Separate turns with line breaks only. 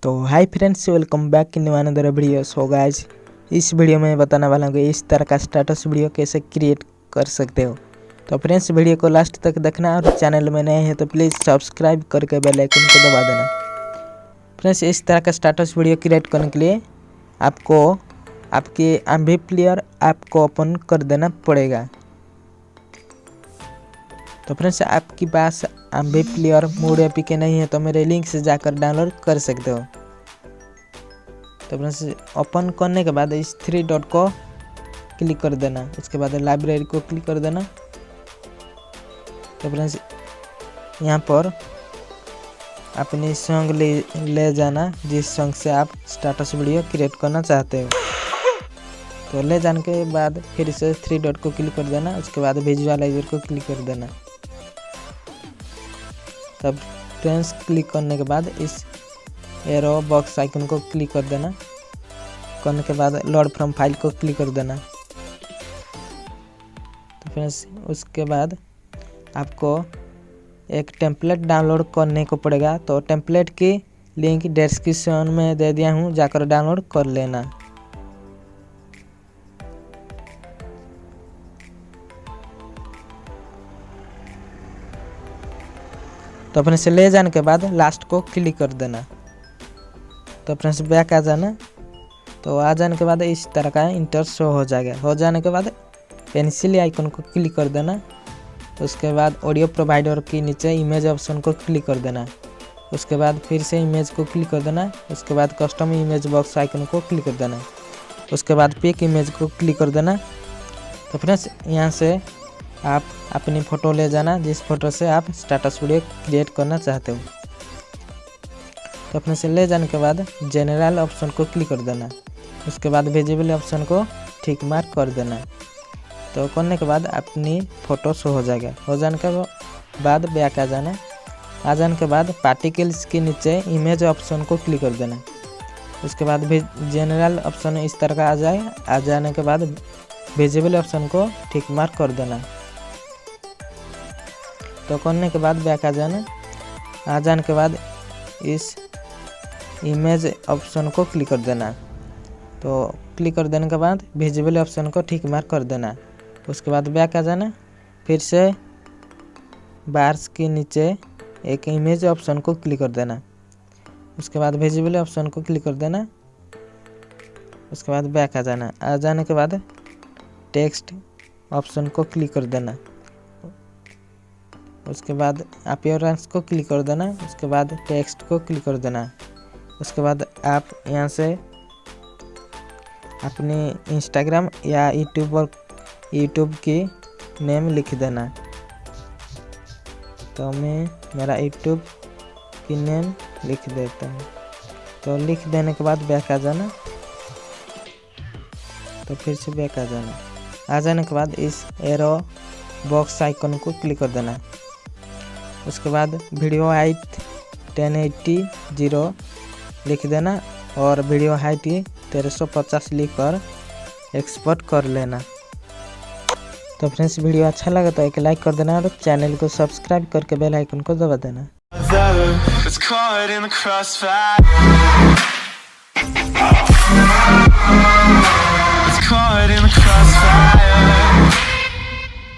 तो hi friends, welcome back in another video. So guys, इस video में बताने वाला हूँ कि इस तरह का स्टेटस वीडियो कैसे क्रिएट कर सकते हो। तो फ्रेंड्स, वीडियो को लास्ट तक देखना और चैनल में नए हैं तो प्लीज़ सब्सक्राइब करके बेल आइकन को दबा देना। फ्रेंड्स, इस तरह का स्टेटस वीडियो क्रिएट करने के लिए आपको आपके एवी प्लेयर ऐप को ओपन कर देना पड़ेगा। तो फ्रेंड्स, आपके पास एवी प्लेयर मोड एपीके नहीं है तो मेरे लिंक से जाकर डाउनलोड कर सकते हो। तो फ्रेंड्स, ओपन करने के बाद इस 3 डॉट को क्लिक कर देना, उसके बाद लाइब्रेरी को क्लिक कर देना। तो फ्रेंड्स, यहाँ पर अपनी सॉन्ग ले जाना जिस सॉन्ग से आप स्टेटस वीडियो क्रिएट करना चाहते हो। तो ले जाने के बाद फिर से 3 डॉट को क्लिक कर देना, उसके बाद विजुअलाइजर को क्लिक कर देना। तब फ्रेंड्स, क्लिक करने के बाद इस एरो बॉक्स आइकन को क्लिक कर देना। करने के बाद लोड फ्रॉम फाइल को क्लिक कर देना। तो फ्रेंड्स, उसके बाद आपको एक टेम्पलेट डाउनलोड करने को पड़ेगा। तो टेम्पलेट की लिंक डिस्क्रिप्शन में दे दिया हूँ, जाकर डाउनलोड कर लेना। तो फ्रेंड्स, ले जाने के बाद लास्ट को क्लिक कर देना। तो फ्रेंड्स, बैक आ जाना। तो आ जाने के बाद इस तरह का इंटर शो हो जाएगा। हो जाने के बाद पेंसिल आइकन को क्लिक कर देना। उसके बाद ऑडियो प्रोवाइडर के नीचे इमेज ऑप्शन को क्लिक कर देना। उसके बाद फिर से इमेज को क्लिक कर देना। उसके बाद कस्टम इमेज बॉक्स आइकन को क्लिक कर देना। उसके बाद पिक इमेज को क्लिक कर देना। तो फ्रेंड्स, यहाँ से आप अपनी फ़ोटो ले जाना जिस फोटो से आप स्टेटस वीडियो क्रिएट करना चाहते हो। तो अपने से ले जाने के बाद जनरल ऑप्शन को क्लिक कर देना। उसके बाद विजिबल ऑप्शन को ठीक मार्क कर देना। तो करने के बाद अपनी फ़ोटो शो हो जाएगा। हो जाने के बाद बैक आ जाना। आ जाने के बाद पार्टिकल्स के नीचे इमेज ऑप्शन को क्लिक कर देना। उसके बाद भी जनरल ऑप्शन इस तरह का आ जाए। आ जाने के बाद विजिबल ऑप्शन को ठीक मार्क कर देना। तो करने के बाद बैक आ जाना। आ जाने के बाद इस इमेज ऑप्शन को क्लिक कर देना। तो क्लिक कर देने के बाद विजिबल ऑप्शन को ठीक मार्क कर देना। उसके बाद बैक आ जाना। फिर से बार्स के नीचे एक इमेज ऑप्शन को क्लिक कर देना। उसके बाद विजिबल ऑप्शन को क्लिक कर देना। उसके बाद बैक आ जाना। आ जाने के बाद टेक्स्ट ऑप्शन को क्लिक कर देना। उसके बाद अपीयरेंस को क्लिक कर देना। उसके बाद टेक्स्ट को क्लिक कर देना। उसके बाद आप यहाँ से अपनी इंस्टाग्राम या यूट्यूब की नेम लिख देना। तो मैं मेरा यूट्यूब की नेम लिख देता हूँ। तो लिख देने के बाद बैक आ जाना। तो फिर से बैक आ जाना। आ जाने के बाद इस एरो बॉक्स आइकन को क्लिक कर देना। उसके बाद वीडियो हाइट 1080 लिख देना और वीडियो हाइट 1350 लिखकर एक्सपोर्ट कर लेना। तो फ्रेंड्स, वीडियो अच्छा लगा तो एक लाइक कर देना और चैनल को सब्सक्राइब करके बेल आइकन को दबा देना।